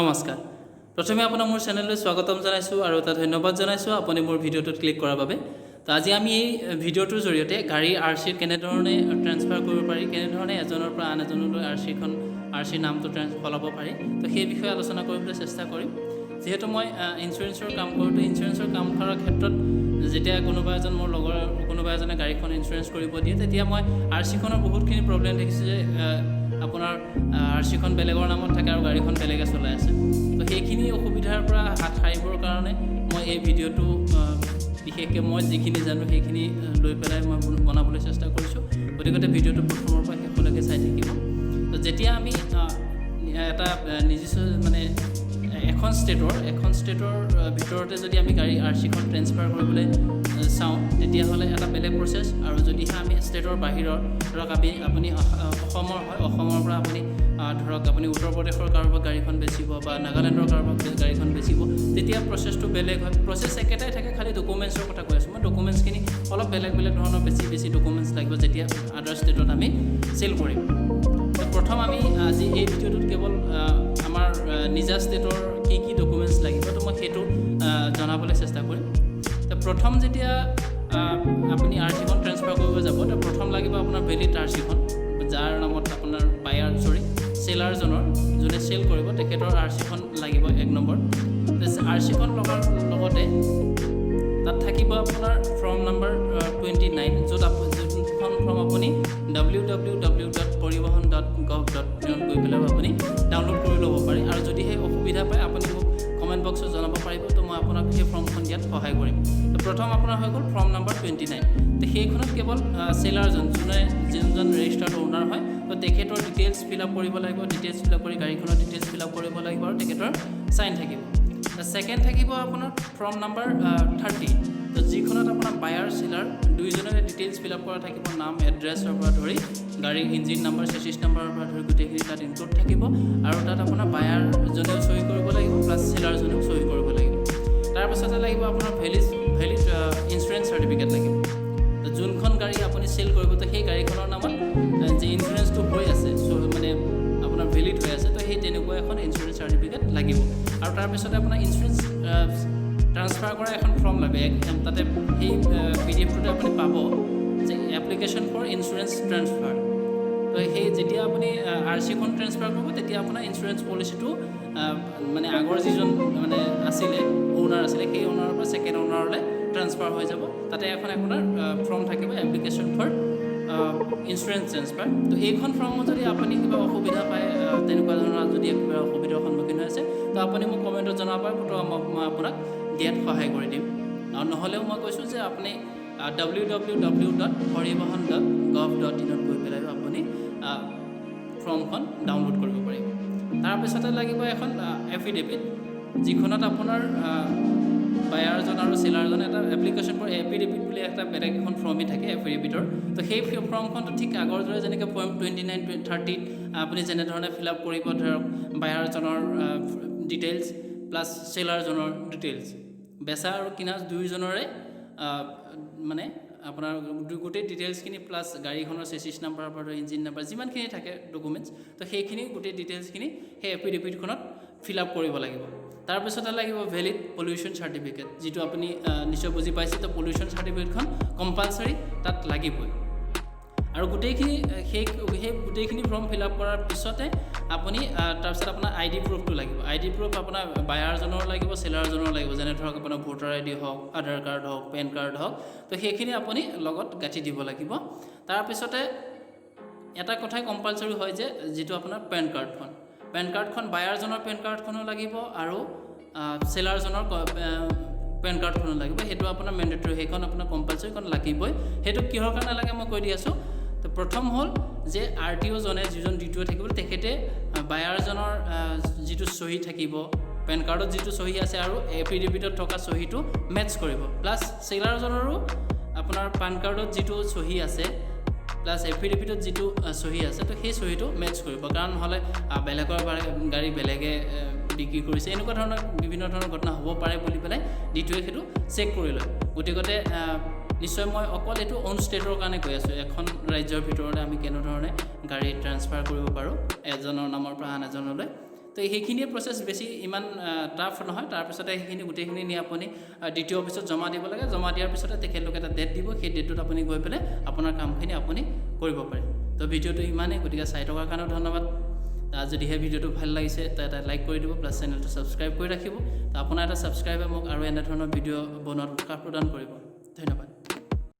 নমস্কাৰ প্ৰথমে আপোনাক মোৰ চেনেললৈ স্বাগতম জনাইছো আৰু এটা ধন্যবাদ জনাইছো আপুনি মোৰ ভিডিঅ'টোত ক্লিক কৰাৰ বাবে তো আজি আমি এই ভিডিঅ'টোৰ জৰিয়তে গাড়ী আৰচি কেনেধৰণে ট্ৰান্সফাৰ কৰিব পাৰি কেনেধৰণে এজনৰ পৰা আন এজনলৈ আৰচি নামটো সলাব পাৰি তো সেই বিষয়ে আলোচনা কৰিবলৈ চেষ্টা কৰিম যেহেতু মই ইঞ্চুৰেঞ্চৰ কাম কৰোঁ তো ইঞ্চুৰেঞ্চৰ কাম কৰাৰ ক্ষেত্ৰত যেতিয়া কোনোবা এজন মোৰ লগৰ কোনোবা এজনে গাড়ীখন ইঞ্চুৰেঞ্চ কৰিব দিয়ে তেতিয়া মই আৰচিখনৰ বহুতখিনি প্ৰব্লেম দেখিছোঁ যে আপোনাৰ আৰচিখন বেলেগৰ নামত থাকে আৰু গাড়ীখন বেলেগে চলাই আছে তো সেইখিনি অসুবিধাৰ পৰা হাত সাৰিবৰ কাৰণে মই এই ভিডিঅ'টো বিশেষকৈ মই যিখিনি জানো সেইখিনি লৈ পেলাই মই বনাবলৈ চেষ্টা কৰিছোঁ গতিকে ভিডিঅ'টো প্ৰথমৰ পৰা শেষলৈকে চাই থাকিব তো যেতিয়া আমি এটা নিজস্ব মানে এখন ষ্টেটৰ ভিতৰতে যদি আমি গাড়ী আৰচিখন ট্ৰেন্সফাৰ কৰিবলৈ চাওঁ তেতিয়াহ'লে এটা বেলেগ প্ৰচেছ আৰু যদিহে আমি ষ্টেটৰ বাহিৰৰ ধৰক আপুনি অসমৰ পৰা আপুনি ধৰক আপুনি উত্তৰ প্ৰদেশৰ কাৰোবাক গাড়ীখন বেচিব বা নাগালেণ্ডৰ কাৰোবাক গাড়ীখন বেচিব তেতিয়া প্ৰচেছটো বেলেগ হয় প্ৰচেছ একেটাই থাকে খালি ডকুমেণ্টছৰ কথা কৈ আছোঁ মই ডকুমেণ্টছখিনি অলপ বেলেগ ধৰণৰ বেছি ডকুমেণ্টছ লাগিব যেতিয়া আদাৰ ষ্টেটত আমি চেল কৰিম প্ৰথম আমি আজি এই ভিডিঅ'টোত কেৱল আমাৰ নিজা ষ্টেটৰ কি ডকুমেণ্টছ লাগিব তো মই সেইটো জনাবলৈ চেষ্টা কৰিম তো প্ৰথম যেতিয়া আপুনি আৰচিখন ট্ৰেন্সফাৰ কৰিব যাব তো প্ৰথম লাগিব আপোনাৰ ভেলিড আৰচিখন যাৰ নামত আপোনাৰ চেলাৰজনৰ যোনে চেল কৰিব তেখেতৰ আৰচিখন লাগিব 1 নম্বৰ আৰচিখন লগাৰ লগতে তাত থাকিব আপোনাৰ ফৰ্ম নম্বৰ 29 য'ত যোনখন ফৰ্ম আপুনি www.parivahan.gov.in গৈ পেলাই আপুনি ডাউনলোড কৰি ল'ব পাৰে আৰু যদি সেই অসুবিধা পায় আপুনি মোক কমেণ্ট বক্সত জনাব পাৰিব তো মই আপোনাক সেই ফৰ্মখন দিয়াত সহায় কৰিম তো প্ৰথম আপোনাৰ হৈ গ'ল ফৰ্ম নম্বৰ 29 তো সেইখনত কেৱল চেলাৰজন যোনজন ৰেজিষ্টাৰ্ড অ'নাৰ হয় তো তেখেতৰ ডিটেইলছ ফিল আপ কৰিব লাগিব ডিটেইলছ ফিল আপ কৰি গাড়ীখনৰ ডিটেইলছ ফিল আপ কৰিব লাগিব আৰু তেখেতৰ চাইন থাকিব ছেকেণ্ড থাকিব আপোনাৰ ফৰ্ম নম্বৰ 30 তো যিখনত আপোনাৰ বায়াৰ চেলাৰ দুইজনৰে ডিটেইলছ ফিল আপ কৰা থাকিব নাম এড্ৰেছৰ পৰা ধৰি গাড়ীৰ ইঞ্জিন নম্বৰ চেচিছ নম্বৰৰ পৰা ধৰি গোটেইখিনি তাত ইনক্লুড থাকিব আৰু তাত আপোনাৰ বায়াৰজনেও চহী কৰিব লাগিব প্লাছ চেলাৰজনেও চহী কৰিব লাগিব তাৰপাছতে লাগিব আপোনাৰ ভেলিড ইঞ্চুৰেঞ্চ চাৰ্টিফিকেট লাগিব যোনখন গাড়ী আপুনি চেল কৰিব তো সেই গাড়ীখনৰ নামত যে ইঞ্চুৰেঞ্চটো হৈ আছে মানে আপোনাৰ ভেলিড হৈ আছে তো সেই তেনেকুৱা এখন ইঞ্চুৰেঞ্চ চাৰ্টিফিকেট লাগিব আৰু তাৰপিছতে আপোনাৰ ইঞ্চুৰেঞ্চ ট্ৰান্সফাৰ কৰা এখন ফৰ্ম লাগে তাতে সেই PDF-টোতে আপুনি পাব যে এপ্লিকেশ্যন ফৰ ইঞ্চুৰেঞ্চ ট্ৰান্সফাৰ তো সেই যেতিয়া আপুনি আৰচিখন ট্ৰান্সফাৰ কৰিব তেতিয়া আপোনাৰ ইঞ্চুৰেঞ্চ পলিচিটো মানে আগৰ যিজন মানে আছিলে অ'নাৰ আছিলে সেই অ'নাৰৰ পৰা ছেকেণ্ড অ'নাৰলৈ ট্ৰান্সফাৰ হৈ যাব তাতে এখন আপোনাৰ ফৰ্ম থাকিব এপ্লিকেশ্যন ফৰ ইঞ্চুৰেঞ্চ ট্ৰান্সফাৰ তো এইখন ফৰ্মত যদি আপুনি কিবা অসুবিধা পায় তেনেকুৱা ধৰণৰ যদি কিবা অসুবিধাৰ সন্মুখীন হৈছে তো আপুনি মোক কমেণ্টত জনাব পাৰিব তো মই আপোনাক দিয়াত সহায় কৰি দিম আৰু নহ'লেও মই কৈছোঁ যে আপুনি www.parivahan.gov.in গৈ পেলাই আপুনি ফৰ্মখন ডাউনলোড কৰিব পাৰিব তাৰপিছতে লাগিব এখন এফিডেভিট যিখনত আপোনাৰ বায়াৰজন আৰু চেলাৰজন এটা এপ্লিকেশ্যন ফৰ এফিডেভিট বুলি এটা বেলেগ এখন ফৰ্মেই থাকে এফিডেভিটৰ তো সেই ফৰ্মখনটো ঠিক আগৰ দৰে যেনেকৈ ফৰ্ম 29 30 আপুনি যেনেধৰণে ফিল আপ কৰিব ধৰক বায়াৰজনৰ ডিটেইলছ প্লাছ চেলাৰজনৰ ডিটেইলছ বেচা আৰু কিনা দুয়োজনৰে মানে আপোনাৰ গোটেই ডিটেইলছখিনি প্লাছ গাড়ীখনৰ চেচিছ নাম্বাৰৰ পৰা ইঞ্জিন নাম্বাৰ যিমানখিনি থাকে ডকুমেণ্টছ তো সেইখিনি গোটেই ডিটেইলছখিনি সেই এফিডেভিটখনত ফিল আপ কৰিব লাগিব তাৰপিছতে লাগিব ভেলিড পলিউশ্যন চাৰ্টিফিকেট যিটো আপুনি নিশ্চয় বুজি পাইছে তো পলিউশ্যন চাৰ্টিফিকেটখন কম্পালচৰি তাত লাগিবই আৰু গোটেইখিনি সেই গোটেইখিনি ফৰ্ম ফিল আপ কৰাৰ পিছতে আপুনি তাৰপিছত আপোনাৰ ID প্ৰুফটো লাগিব ID প্ৰুফ আপোনাৰ বায়াৰজনৰ লাগিব চেলাৰজনৰ লাগিব যেনে ধৰক আপোনাৰ ভোটাৰ ID হওক আধাৰ কাৰ্ড হওক পেন কাৰ্ড হওক তো সেইখিনি আপুনি লগত গাঁঠি দিব লাগিব তাৰপিছতে এটা কথাই কম্পালচৰি হয় যে যিটো আপোনাৰ পেন কাৰ্ডখন বায়াৰজনৰ পেন কাৰ্ডখনো লাগিব আৰু চেলাৰজনৰ পেন কাৰ্ডখনো লাগিব সেইটো আপোনাৰ মেণ্ডেটৰী সেইখন আপোনাৰ কম্পালচৰিখন লাগিবই সেইটো কিহৰ কাৰণে লাগে মই কৈ দি আছোঁ তো প্ৰথম হ'ল যে RTO জনে যিজন DTO থাকিব তেখেতে বায়াৰজনৰ যিটো চহী থাকিব পেন কাৰ্ডত যিটো চহী আছে আৰু এফিডেভিটত থকা চহীটো মেটচ কৰিব প্লাছ চেলাৰজনৰো আপোনাৰ পান কাৰ্ডত যিটো চহী আছে প্লাছ এফিডেভিটত যিটো চহী আছে তো সেই চহীটো মেটচ কৰিব কাৰণ নহ'লে বেলেগৰ গাড়ী বেলেগে বিক্ৰী কৰিছে এনেকুৱা ধৰণৰ বিভিন্ন ধৰণৰ ঘটনা হ'ব পাৰে বুলি পেলাই DTOয়ে সেইটো চেক কৰি লয় গতিকে নিশ্চয় মই অকল এইটো অন ষ্টেটৰ কাৰণে কৈ আছোঁ এখন ৰাজ্যৰ ভিতৰতে আমি কেনেধৰণে গাড়ী ট্ৰান্সফাৰ কৰিব পাৰোঁ এজনৰ নামৰ পৰা আন এজনলৈ তো তো সেইখিনিয়ে প্ৰচেছ বেছি ইমান টাফ নহয় তাৰপিছতে সেইখিনি গোটেইখিনি নি আপুনি দ্বিতীয় অফিচত জমা দিব লাগে জমা দিয়াৰ পিছতে তেখেতলোকে এটা ডেট দিব সেই ডেটটোত আপুনি গৈ পেলাই আপোনাৰ কামখিনি আপুনি কৰিব পাৰে তো ভিডিঅ'টো ইমানেই গতিকে চাই থকাৰ কাৰণেও ধন্যবাদ যদিহে ভিডিঅ'টো ভাল লাগিছে তো এটা লাইক কৰি দিব প্লাছ চেনেলটো ছাবস্ক্ৰাইব কৰি ৰাখিব তো আপোনাৰ এটা ছাবস্ক্ৰাইবে মোক আৰু এনেধৰণৰ ভিডিঅ' বনোৱাত উৎসাহ প্ৰদান কৰিব ধন্যবাদ